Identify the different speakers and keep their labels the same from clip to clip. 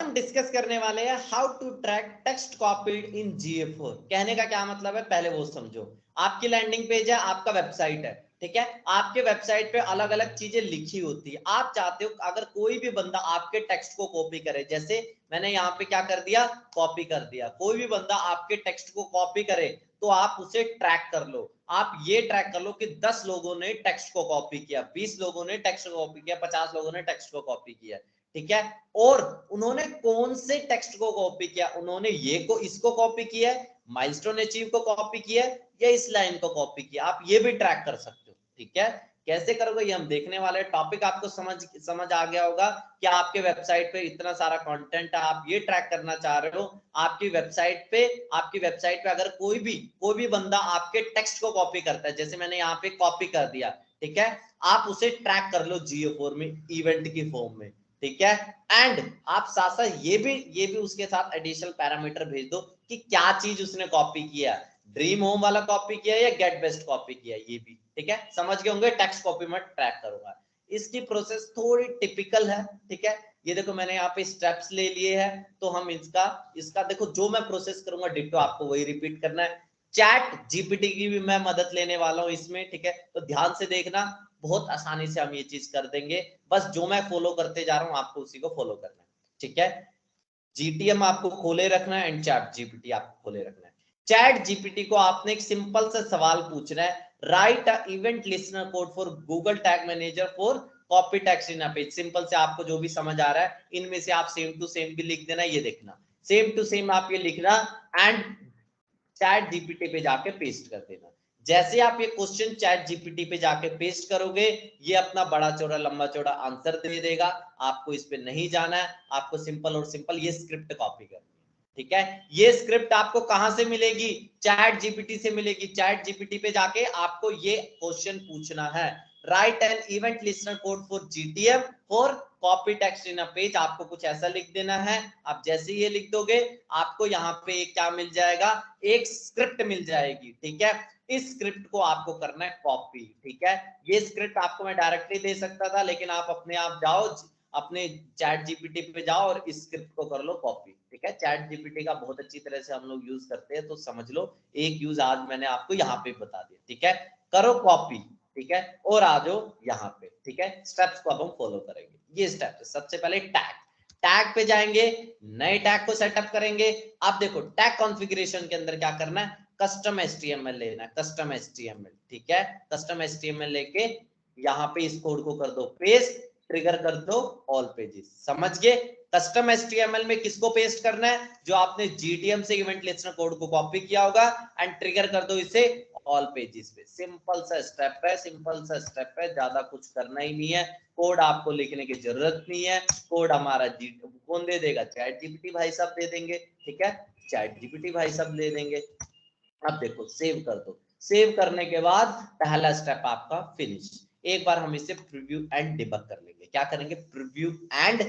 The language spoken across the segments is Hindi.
Speaker 1: हम डिस्कस करने वाले हैं how to track text copied in GA4। कहने का क्या मतलब है, पहले वो समझो। आपकी लैंडिंग पेज है, आपका वेबसाइट है, ठीक है। आपके वेबसाइट पे अलग अलग चीजें लिखी होती है। आप चाहते हो अगर कोई भी बंदा आपके टेक्स्ट को कॉपी करे, जैसे मैंने यहाँ पे क्या कर दिया, कॉपी कर दिया। कोई भी बंदा आपके टेक्स्ट को कॉपी करे तो आप उसे ट्रैक कर लो। आप ये ट्रैक कर लो कि 10 लोगों ने टेक्स्ट को कॉपी किया, 20 लोगों ने टेक्स्ट को कॉपी किया, 50 लोगों ने टेक्स्ट को कॉपी किया, ठीक है। और उन्होंने कौन से टेक्स्ट को कॉपी किया, उन्होंने इसको कॉपी किया है, माइलस्टोन अचीव को कॉपी किया है, या इस लाइन को कॉपी किया। आप ये भी ट्रैक कर सकते हो, ठीक है। कैसे करोगे ये हम देखने वाले। टॉपिक आपको समझ आ गया होगा कि आपके वेबसाइट पे इतना सारा कंटेंट है, आप ये ट्रैक करना चाह रहे हो। आपकी वेबसाइट पे अगर कोई भी बंदा आपके टेक्स्ट को कॉपी करता है, जैसे मैंने यहाँ पे कॉपी कर दिया, ठीक है, आप उसे ट्रैक कर लो GA4 में इवेंट की फॉर्म में, ठीक है। एंड आप साथ साथ ये भी उसके साथ एडिशनल पैरामीटर भेज दो कि क्या चीज उसने कॉपी किया, ड्रीम होम वाला कॉपी किया या गेट बेस्ट कॉपी किया, ये भी, ठीक है। समझ गए होंगे टेक्स्ट कॉपी में ट्रैक करूंगा। इसकी प्रोसेस थोड़ी टिपिकल है, ठीक है। ये देखो मैंने यहाँ पे स्टेप्स ले लिए हैं, तो हम इसका देखो जो मैं प्रोसेस करूंगा डिट्टो आपको वही रिपीट करना है। चैट जीपीटी की भी मैं मदद लेने वाला हूं इसमें, ठीक है। तो ध्यान से देखना, बहुत आसानी से हम ये चीज कर देंगे। बस जो मैं फॉलो करते जा रहा हूं आपको उसी को फॉलो करना है, ठीक है। GTM आपको खोले रखना है एंड चैट जीपीटी आपको खोले रखना है। चैट जीपीटी को आपने एक सिंपल सा सवाल पूछना है, right a event listener code for Google tag manager for copy text in a page. Simple से आपको जो भी समझ आ रहा है इनमें से आप सेम टू सेम भी लिख देना। ये देखना सेम टू सेम आप ये लिखना एंड चैट जीपीटी पे जाके पेस्ट कर देना। जैसे आप ये क्वेश्चन चैट जीपीटी पे जाके पेस्ट करोगे, ये अपना बड़ा चौड़ा लंबा चौड़ा आंसर दे देगा। आपको इस पे नहीं जाना है, आपको सिंपल और सिंपल ये स्क्रिप्ट कॉपी करनी है, ठीक है। ये स्क्रिप्ट आपको कहां से मिलेगी, चैट जीपीटी से मिलेगी। चैट जीपीटी पे जाके आपको ये क्वेश्चन पूछना है, right an event listener code for GTM for copy text in a page. आपको कुछ ऐसा लिख देना है। आप जैसे ये लिख दोगे आपको यहाँ पे क्या मिल जाएगा, एक स्क्रिप्ट मिल जाएगी, ठीक है। इस स्क्रिप्ट को आपको करना है कॉपी, ठीक है। ये स्क्रिप्ट आपको मैं डायरेक्टली दे सकता था, लेकिन आप अपने आप जाओ अपने चैट जीपीटी पे जाओ और इस स्क्रिप्ट को कर लो कॉपी, ठीक है। चैट जीपीटी का बहुत अच्छी तरह से हम लोग यूज करते हैं, तो समझ लो एक यूज आज मैंने आपको यहाँ पे बता दिया, ठीक है। करो कॉपी, ठीक है, और आ जाओ यहाँ पे, ठीक है। स्टेप्स को अब हम फॉलो करेंगे। ये स्टेप है, सबसे पहले टैग पे जाएंगे, नए टैग को सेटअप करेंगे। अब देखो टैग कॉन्फ़िगरेशन के अंदर क्या करना है, कस्टम HTML लेना है, कस्टम HTML, ठीक है। कस्टम HTML लेके यहाँ पे इस कोड को कर दो पेस्ट, ट्रिगर कर दो ऑल पेजेस। समझ गए। कस्टम HTML में किसको पेस्ट करना है, जो आपने GTM से इवेंट लिस्नर कोड को कॉपी किया होगा, एंड ट्रिगर कर दो इसे ऑल पेजेस पे। सिंपल सा स्टेप है, सिंपल सा स्टेप है, ज्यादा कुछ करना ही नहीं है। कोड आपको लिखने की जरूरत नहीं है, कोड हमारा कौन दे देगा, चैट जीपीटी भाई साहब दे देंगे, ठीक है। चैट जीपीटी भाई साहब दे देंगे। अब देखो सेव कर दो। सेव करने के बाद पहला स्टेप आपका फिनिश। एक बार हम इसे प्रीव्यू एंड डिबग कर लेंगे। क्या करेंगे, प्रीव्यू एंड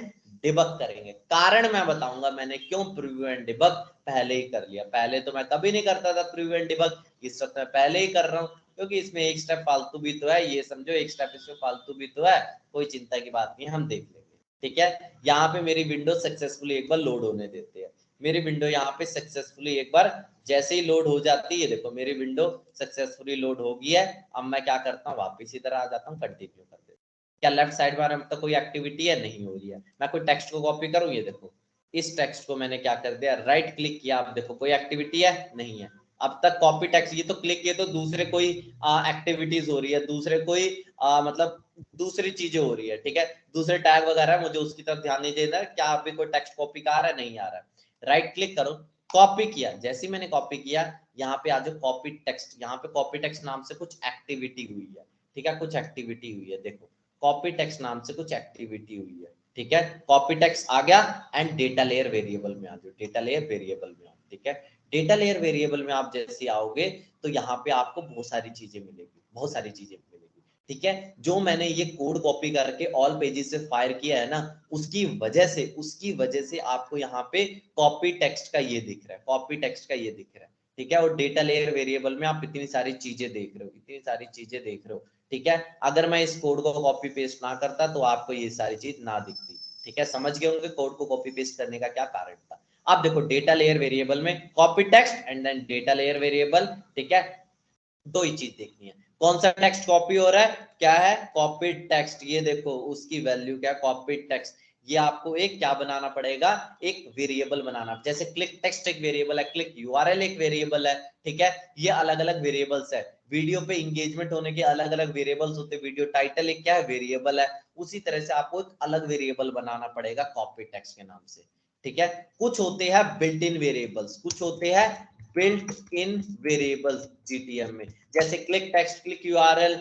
Speaker 1: डिबग करेंगे। कारण मैं बताऊंगा मैंने क्यों प्रीव्यू एंड डिबग पहले ही कर लिया। पहले तो मैं कभी नहीं करता था प्रीव्यू एंड डिबग, इस वक्त मैं पहले ही कर रहा हूँ, क्योंकि इसमें एक स्टेप फालतू भी तो है, ये समझो एक स्टेप इसमें फालतू भी तो है। कोई चिंता की बात नहीं, हम देख लेंगे, ठीक है। यहाँ पे मेरी विंडो सक्सेसफुली एक बार लोड होने देते हैं। मेरी विंडो यहाँ पे सक्सेसफुली एक बार जैसे ही लोड हो जाती है, देखो मेरी विंडो सक्सेसफुली लोड हो गई है। अब मैं क्या करता हूँ, वापस इधर आ जाता हूँ, कंटिन्यू कर देता हूँ। क्या लेफ्ट साइड में अब तक कोई एक्टिविटी है, नहीं हो रही है। मैं कोई टेक्स्ट को कॉपी करूँ, ये देखो इस टेक्स्ट को मैंने क्या कर दिया, राइट क्लिक किया, अब देखो कोई एक्टिविटी है, नहीं है। अब तक कॉपी टेक्स्ट, ये तो क्लिक किए तो दूसरे कोई एक्टिविटीज हो रही है, दूसरे कोई मतलब दूसरी चीजें हो रही है, ठीक है। दूसरे टैग वगैरह, मुझे उसकी तरफ ध्यान नहीं देना। क्या अभी कोई टेक्स्ट कॉपी का आ रहा है, नहीं आ रहा है। राइट क्लिक करो, कॉपी किया, जैसे ही मैंने कॉपी किया यहाँ पे आज कॉपी टेक्स्ट, यहाँ पे कॉपी टेक्स्ट नाम से कुछ एक्टिविटी हुई है, ठीक है। कुछ एक्टिविटी हुई है, देखो कॉपी टेक्स्ट नाम से कुछ एक्टिविटी हुई है, ठीक है। कॉपी टेक्स्ट आ गया एंड डेटा लेयर वेरिएबल में आ जाओ, डेटा लेयर वेरिएबल में आओ, ठीक है। डेटा लेयर वेरिएबल में आप जैसे आओगे तो यहाँ पे आपको बहुत सारी चीजें मिलेगी, बहुत सारी चीजें मिलेगी, ठीक है। जो मैंने ये कोड कॉपी करके ऑल पेजेस से फायर किया है ना, उसकी वजह से आपको यहाँ पे कॉपी टेक्स्ट का ये दिख रहा है, कॉपी टेक्स्ट का ये दिख रहा है, ठीक है। और डेटा लेयर वेरिएबल में आप इतनी सारी चीजें देख रहे हो, इतनी सारी चीजें देख रहे हो, ठीक है। अगर मैं इस कोड को कॉपी पेस्ट ना करता तो आपको ये सारी चीज ना दिखती, ठीक है, समझ गए होंगे कोड को कॉपी पेस्ट करने का क्या कारण था। अब देखो डेटा लेयर वेरिएबल में copy text and then data layer variable, ठीक है, दो ही चीज देखनी है। कौन सा टेक्स्ट कॉपी हो रहा है, क्या है, कॉपी टेक्स्ट। ये देखो उसकी वैल्यू क्या, कॉपी टेक्स्ट। ये आपको एक क्या बनाना पड़ेगा, एक वेरिएबल बनाना। जैसे क्लिक टेक्स्ट एक वेरिएबल है, क्लिक यूआरएल एक वेरिएबल है, ठीक है, ये अलग अलग वेरिएबल्स है। वीडियो पे इंगेजमेंट होने के अलग अलग वेरिएबल्स होते हैं, वीडियो टाइटल एक क्या है, वेरिएबल है। उसी तरह से आपको एक अलग वेरिएबल बनाना पड़ेगा कॉपी टेक्स्ट के नाम से, ठीक है। कुछ होते हैं बिल्ट इन वेरिएबल्स, कुछ होते हैं बिल्ट इन वेरिएबल्स जीटीएम में, जैसे click text, click URL,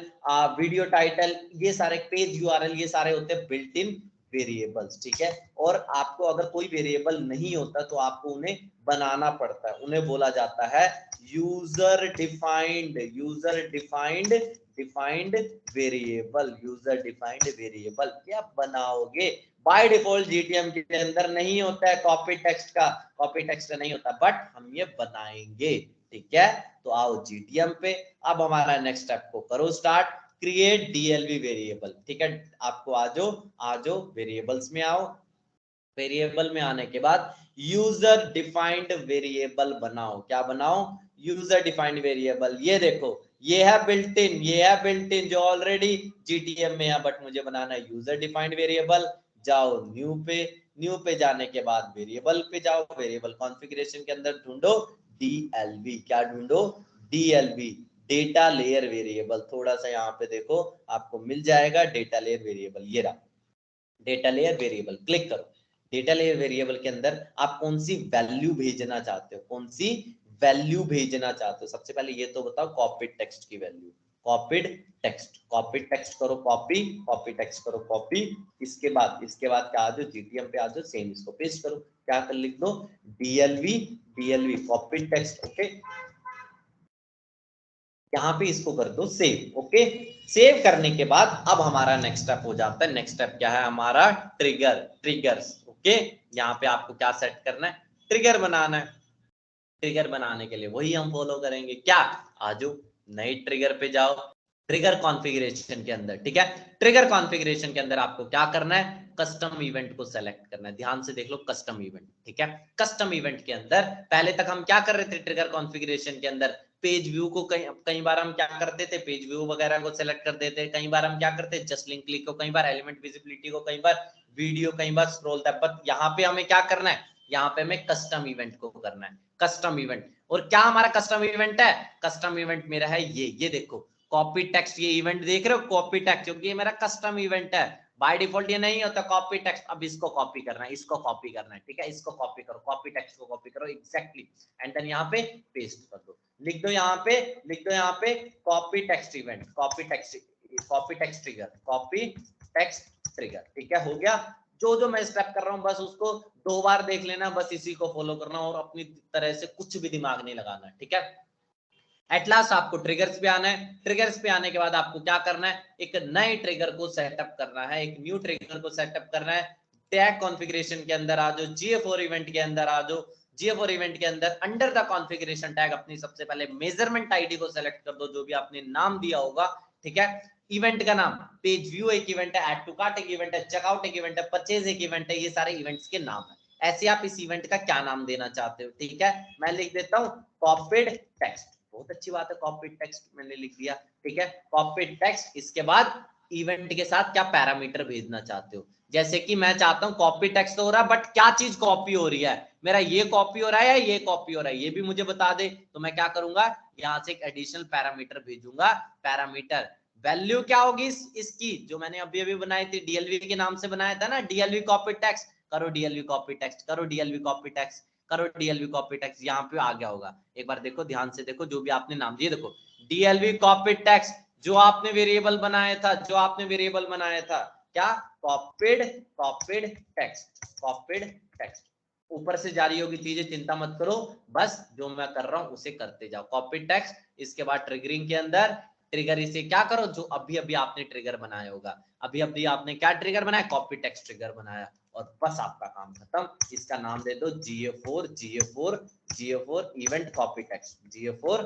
Speaker 1: video title, ये सारे पेज यूआरएल, ये सारे होते हैं बिल्ट इन वेरिएबल्स, ठीक है। और आपको अगर कोई वेरिएबल नहीं होता तो आपको उन्हें बनाना पड़ता है, उन्हें बोला जाता है user defined, user defined defined variable, user defined variable क्या बनाओगे। बाय डिफॉल्ट जीटीएम के अंदर नहीं होता है कॉपी टेक्स्ट का, कॉपी टेक्स्ट का नहीं होता, बट हम ये बनाएंगे, ठीक है। तो आओ जीटीएम पे, अब हमारा नेक्स्ट स्टेप को करो स्टार्ट, क्रिएट डीएलवी वेरिएबल, ठीक है। आपको आ जाओ वेरिएबल्स में आओ, वेरिएबल में आने के बाद यूजर डिफाइंड वेरिएबल बनाओ, क्या बनाओ, यूजर डिफाइंड वेरिएबल। ये देखो ये है बिल्ट इन, ये है बिल्ट इन जो ऑलरेडी जीटीएम में है, बट मुझे बनाना है यूजर डिफाइंड वेरिएबल। जाओ न्यू पे, न्यू पे जाने के बाद वेरिएबल पे जाओ, वेरिएबल कॉन्फ़िगरेशन के अंदर ढूंढो डीएलवी, क्या ढूंढो, डीएलवी, डेटा लेयर वेरिएबल। थोड़ा सा यहाँ पे देखो आपको मिल जाएगा डेटा लेयर वेरिएबल, ये रहा डेटा लेयर वेरिएबल, क्लिक करो। डेटा लेयर वेरिएबल के अंदर आप कौन सी वैल्यू भेजना चाहते हो, कौन सी वैल्यू भेजना चाहते हो, सबसे पहले ये तो बताओ, कॉपीड टेक्स्ट की value, copied text, copy text करो कॉपी, कॉपी टेक्स्ट करो कॉपी। इसके बाद क्या आ जाओ जीटीएम पे आ जाओ, सेम इसको पेस्ट करो, क्या कर लिख दो, डीएलवी, डीएलवी कॉपी टेक्स्ट, ओके। यहाँ पे इसको कर दो सेव, ओके। सेव करने के बाद अब हमारा नेक्स्ट स्टेप हो जाता है, नेक्स्ट स्टेप क्या है हमारा, ट्रिगर, ट्रिगर्स, ओके। यहाँ पे आपको क्या सेट करना है, ट्रिगर बनाना है। ट्रिगर बनाने के लिए वही हम फॉलो करेंगे, क्या, आजो नए ट्रिगर पे जाओ, ट्रिगर कॉन्फ़िगरेशन के अंदर, ठीक है। ट्रिगर कॉन्फ़िगरेशन के अंदर आपको क्या करना है, कस्टम इवेंट को सेलेक्ट करना है, ध्यान से देख लो कस्टम इवेंट, ठीक है। कस्टम इवेंट के अंदर पहले तक हम क्या कर रहे थे, ट्रिगर कॉन्फ़िगरेशन के अंदर पेज व्यू को कई बार हम क्या करते थे, पेज व्यू वगैरह को सेलेक्ट कर देते, कई बार हम क्या करते, जस्ट लिंक क्लिक को, कई बार एलिमेंट विजिबिलिटी को, कई बार वीडियो, कई बार स्क्रॉल टैब। बट यहाँ पे हमें क्या करना है, यहाँ पे हमें कस्टम इवेंट को करना है, कस्टम इवेंट। और क्या हमारा कस्टम इवेंट है, कस्टम इवेंट मेरा है ये देखो कॉपी टेक्स्ट, ये इवेंट देख रहे हो कॉपी टेक्स्ट, क्योंकि ये मेरा कस्टम इवेंट है। बाय डिफॉल्ट ये नहीं होता कॉपी टेक्स्ट, अब इसको कॉपी करना है, इसको कॉपी करना है, ठीक है, इसको कॉपी करो, कॉपी टेक्स्ट को कॉपी करो एग्जैक्टली, एंड देन यहाँ पे पेस्ट कर दो, लिख दो यहाँ पे, लिख दो यहाँ पे copy text event, copy text, copy text trigger, copy text trigger, ठीक है, हो गया। जो मैं स्टेप कर रहा हूँ बस उसको 2 बार देख लेना, बस इसी को फॉलो करना और अपनी तरह से कुछ भी दिमाग नहीं लगाना, ठीक है। एट लास्ट आपको ट्रिगर्स पे आना है, ट्रिगर्स पे आने के बाद आपको क्या करना है, एक नए ट्रिगर को सेटअप करना है, एक न्यू ट्रिगर को सेटअप करना है। टैग कॉन्फ़िगरेशन के अंदर आ जाओ, GA4 इवेंट के अंदर आ जाओ, GA4 इवेंट के अंदर अंडर द कॉन्फ़िगरेशन टैग अपनी सबसे पहले मेजरमेंट आईडी को सेलेक्ट कर दो, जो भी आपने नाम दिया होगा, ठीक है। इवेंट का नाम, पेज व्यू एक इवेंट है, ऐड टू कार्ट एक इवेंट है, चेकआउट एक इवेंट है, परचेज एक इवेंट है, ये सारे इवेंट्स के नाम है। ऐसे आप इस इवेंट का क्या नाम देना चाहते हो, ठीक है। मैं लिख देता हूँ कॉपीड टेक्स्ट, बहुत अच्छी बात है, कॉपीड टेक्स्ट मैंने लिख दिया, ठीक है, कॉपीड टेक्स्ट। इसके बाद इवेंट के साथ क्या पैरामीटर भेजना चाहते हो, जैसे कि मैं चाहता हूं कॉपी टेक्स्ट हो रहा है, बट क्या चीज कॉपी हो रही है, मेरा ये कॉपी हो रहा है या ये कॉपी हो रहा है, ये भी मुझे बता दे। तो मैं क्या करूंगा, यहां से एक एडिशनल पैरामीटर भेजूंगा, पैरामीटर वैल्यू क्या होगी इसकी, जो मैंने अभी अभी बनाई थी, डीएलवी के नाम से बनाया था ना, डीएलवी कॉपी टेक्स्ट, करो डीएलवी कॉपी टेक्स्ट, करो डीएलवी कॉपी टेक्स्ट, करो डीएलवी कॉपी टेक्स्ट, यहाँ पे आ गया होगा। एक बार देखो ध्यान से देखो, जो भी आपने नाम दिए, देखो डीएलवी कॉपी टेक्स्ट, जो आपने वेरिएबल बनाया था, जो आपने वेरिएबल बनाया था, क्या, copied, copied text, copied text. ऊपर से जारी होगी चीजें, चिंता मत करो, बस जो मैं कर रहा हूं उसे करते जाओ, कॉपी टेक्स्ट। इसके बाद ट्रिगरिंग के अंदर ट्रिगर, इसे क्या करो, जो अभी अभी आपने ट्रिगर बनाया होगा, अभी अभी आपने क्या ट्रिगर बनाया, कॉपी टेक्स्ट ट्रिगर बनाया, और बस आपका काम खत्म। इसका नाम दे दो GA4, GA4, GA4 event copy text, GA4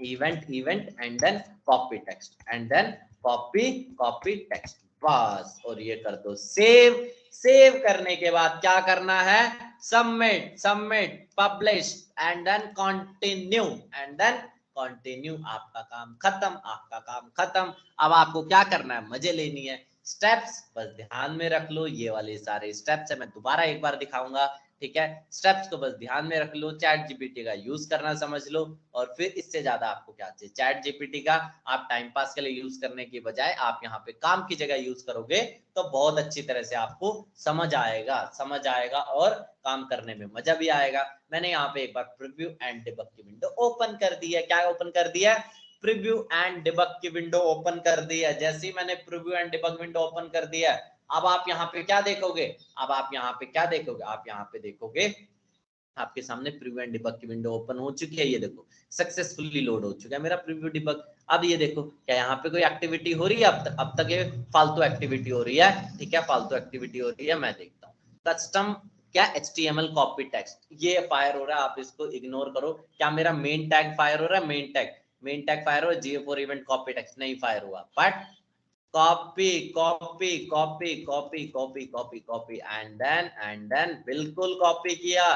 Speaker 1: event, event and then copy text, and then copy, copy text, बस। और ये कर दो सेव, सेव करने के बाद क्या करना है, submit, submit, publish and then continue, and then continue. आपका काम खत्म, आपका काम खत्म। अब आपको क्या करना है, मजे लेनी है। स्टेप्स बस ध्यान में रख लो, ये वाले सारे स्टेप्स है, मैं दोबारा एक बार दिखाऊंगा, ठीक है। स्टेप्स को बस ध्यान में रख लो, चैट जीपीटी का यूज करना समझ लो, और फिर इससे ज्यादा आपको क्या चाहिए। चैट जीपीटी का आप टाइम पास के लिए यूज करने की बजाय आप यहाँ पे काम की जगह यूज करोगे तो बहुत अच्छी तरह से आपको समझ आएगा, समझ आएगा और काम करने में मजा भी आएगा। मैंने यहाँ पे एक बार प्रीव्यू एंड डिबग की विंडो ओपन कर दी है। क्या ओपन कर दिया है, प्रीव्यू एंड डिबग की विंडो ओपन कर दी है। जैसे ही मैंने preview and debug window open कर दिया है, अब आप यहाँ पे क्या देखोगे, अब आप यहाँ पे क्या देखोगे, आप यहाँ पे देखोगे आपके सामने प्रीव्यू एंड डिबग की विंडो ओपन हो चुकी है। ये देखो सक्सेसफुली लोड हो चुका है मेरा प्रीव्यू डिबग। अब ये देखो क्या यहाँ पे कोई एक्टिविटी हो रही है, अब तक ये फालतू एक्टिविटी हो रही है, ठीक है, फालतू एक्टिविटी हो रही है। मैं देखता हूँ कस्टम क्या HTML कॉपी टेक्स्ट, ये फायर हो रहा है, आप इसको इग्नोर करो। क्या मेरा मेन टैग फायर हो रहा है, मेन टैग फायर हो रहा है, GA4 इवेंट कॉपी टेक्स्ट नहीं फायर हुआ, but copy copy copy copy copy copy copy and then बिल्कुल कॉपी किया।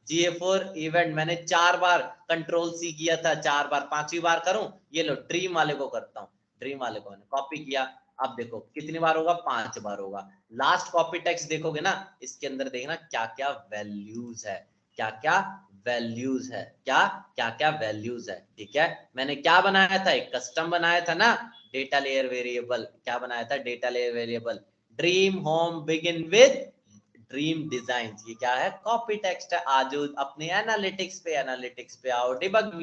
Speaker 1: GA4 इवेंट मैंने 4 बार कंट्रोल C किया था, 4 बार, 5वीं बार करूं, ये लो ड्रीम वाले को करता हूं, ड्रीम वाले को मैंने कॉपी किया। अब देखो कितनी बार होगा, 5 बार होगा। लास्ट कॉपी टेक्स्ट देखोगे ना, इसके अंदर देखना क्या क्या वैल्यूज है, क्या क्या वैल्यूज है, क्या क्या वैल्यूज है, ठीक है। मैंने क्या बनाया था, एक कस्टम बनाया था ना, डेटा लेयर वेरिएबल। क्या बनाया था, data layer variable. Dream home begin with dream design, ये क्या है, कॉपी टेक्स्ट है। आज अपने एनालिटिक्स पे आओ, डिबग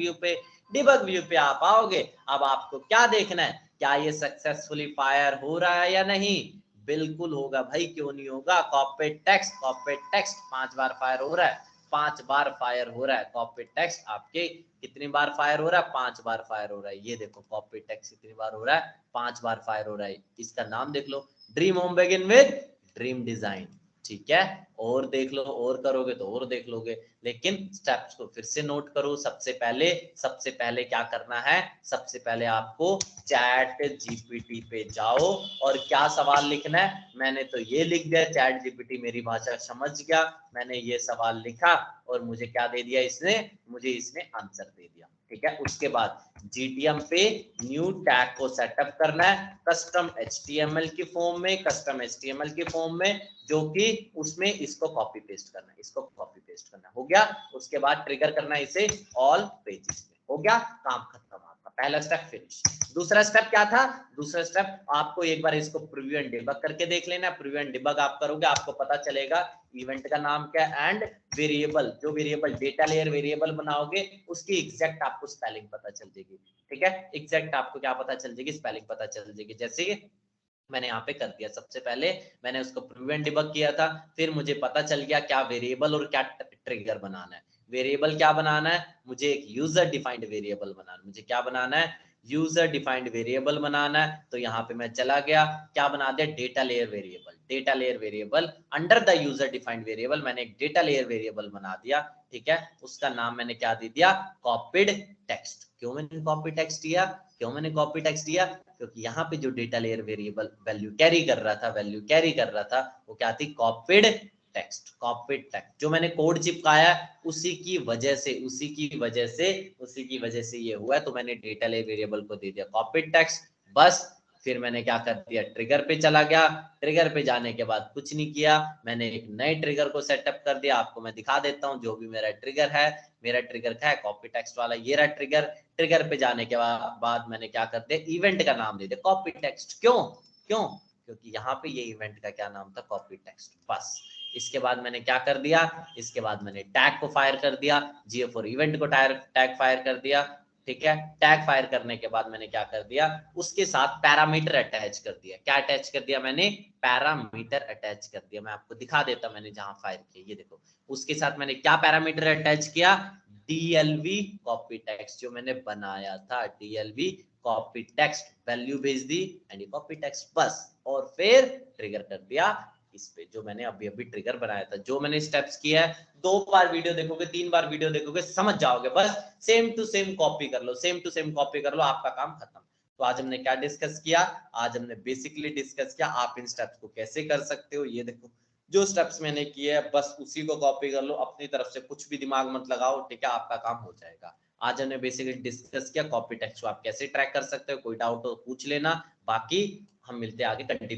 Speaker 1: व्यू पे आप आओगे। अब आपको क्या देखना है, क्या ये सक्सेसफुली फायर हो रहा है या नहीं। बिल्कुल होगा भाई, क्यों नहीं होगा। कॉपी टेक्स्ट 5 बार फायर हो रहा है, 5 बार फायर हो रहा है। कॉपी टेक्स्ट आपके कितनी बार फायर हो रहा है, 5 बार फायर हो रहा है। ये देखो कॉपी टेक्स्ट कितनी बार हो रहा है, 5 बार फायर हो रहा है। इसका नाम देख लो, dream home begin with dream design, ठीक है। और देख लो, और करोगे तो और देख लोगे, लेकिन स्टेप्स को फिर से नोट करो। सबसे पहले क्या करना है, सबसे पहले आपको चैट जीपीटी पे जाओ और क्या सवाल लिखना है। मैंने तो ये लिख दिया, चैट जीपीटी मेरी भाषा समझ गया, मैंने ये सवाल लिखा और मुझे क्या दे दिया इसने, मुझे इसने आंसर दे दिया, ठीक है। उसके बाद GTM पे न्यू टैग को सेटअप करना है, कस्टम HTML की फॉर्म में, कस्टम HTML की फॉर्म में, जो कि उसमें इसको कॉपी पेस्ट करना है, इसको कॉपी पेस्ट करना हो गया। उसके बाद ट्रिगर करना है इसे ऑल पेजेस में, हो गया, काम खत्म आपका, पहला स्टेप फिनिश। दूसरा स्टेप क्या था, दूसरा स्टेप आपको एक बार इसको प्रीव्यू एंड डिबग करके देख लेना। प्रीव्यू एंड डिबग आप करोगे, आपको पता चलेगा इवेंट का नाम क्या है, एंड वेरिएबल, जो वेरिएबल डेटा लेयर वेरिएबल बनाओगे उसकी एग्जैक्ट आपको स्पेलिंग पता चल जाएगी, ठीक है। एग्जैक्ट आपको क्या पता चल जाएगी, स्पेलिंग पता चल जाएगी। जैसे मैंने यहाँ पे कर दिया, सबसे पहले मैंने उसको प्रीव्यू एंड डिबग किया था, फिर मुझे पता चल गया क्या वेरिएबल और क्या ट्रिगर बनाना है। वेरिएबल क्या बनाना है, मुझे एक यूजर डिफाइंड वेरिएबल बनाना है, मुझे क्या बनाना है, यूजर डिफाइंड वेरिएबल बनाना है। तो यहाँ पे मैं चला गया, क्या बना दिया, data layer variable, data layer variable under the user defined variable, मैंने एक डेटा लेयर वेरिएबल बना दिया, ठीक है। उसका नाम मैंने क्या दे दिया, कॉपीड टेक्स्ट। क्यों मैंने कॉपी टेक्स्ट दिया, क्यों मैंने कॉपी टेक्स्ट दिया, क्योंकि यहाँ पे जो data layer variable value carry कर रहा था वो क्या थी, कॉपीड टेक्स्ट, कॉपीड टेक्स्ट। जो मैंने कोड चिपकाया उसी की वजह से ये हुआ है। तो मैंने डेटा लेयर वेरिएबल को दे दिया कॉपीड टेक्स्ट, बस। फिर मैंने क्या कर दिया, ट्रिगर पे चला गया। ट्रिगर पे जाने के बाद कुछ नहीं किया, मैंने एक नए ट्रिगर को सेटअप कर दिया। आपको मैं दिखा देता हूँ जो भी मेरा ट्रिगर है। मेरा ट्रिगर क्या है, कॉपी टेक्स्ट वाला, ये रहा ट्रिगर। ट्रिगर पे जाने के बाद मैंने क्या कर दिया, इवेंट का नाम दे दिया कॉपी टेक्स्ट। क्यों क्यों, क्योंकि यहाँ पे ये इवेंट का क्या नाम था, कॉपी टेक्स्ट, बस। इसके बाद मैंने क्या कर दिया, इसके बाद मैंने टैग को फायर कर दिया, GA4 इवेंट को टैग फायर कर दिया, ठीक है। टैग फायर करने के बाद मैंने क्या कर दिया, उसके साथ पैरामीटर अटैच कर दिया। क्या अटैच कर दिया मैंने, पैरामीटर अटैच कर दिया। मैं आपको दिखा देता मैंने जहां फायर किया, ये देखो। उसके साथ मैंने क्या पैरामीटर अटैच किया, DLV कॉपी टेक्स्ट, जो मैंने बनाया था, DLV कॉपी टेक्स्ट, वैल्यू भेज दी एंड कॉपी टेक्स्ट, बस। और फिर ट्रिगर कर दिया इस पे, जो मैंने अभी ट्रिगर बनाया था। जो मैंने स्टेप्स किया है, 2 बार वीडियो देखोगे, 3 बार वीडियो देखोगे, समझ जाओगे, बस। सेम टू सेम कॉपी कर लो, सेम टू सेम कॉपी कर लो, आपका काम खत्म। तो आज हमने क्या डिस्कस किया, आज हमने बेसिकली डिस्कस किया आप इन स्टेप्स को कैसे कर सकते हो। ये देखो जो स्टेप्स मैंने किए हैं बस उसी को कॉपी कर लो, अपनी तरफ से कुछ भी दिमाग मत लगाओ, ठीक है, आपका काम हो जाएगा। आज हमने बेसिकली डिस्कस किया कॉपी टेक्स्ट को आप कैसे ट्रैक कर सकते हो, कोई डाउट हो पूछ लेना, बाकी हम मिलते हैं आगे कंटिन्यू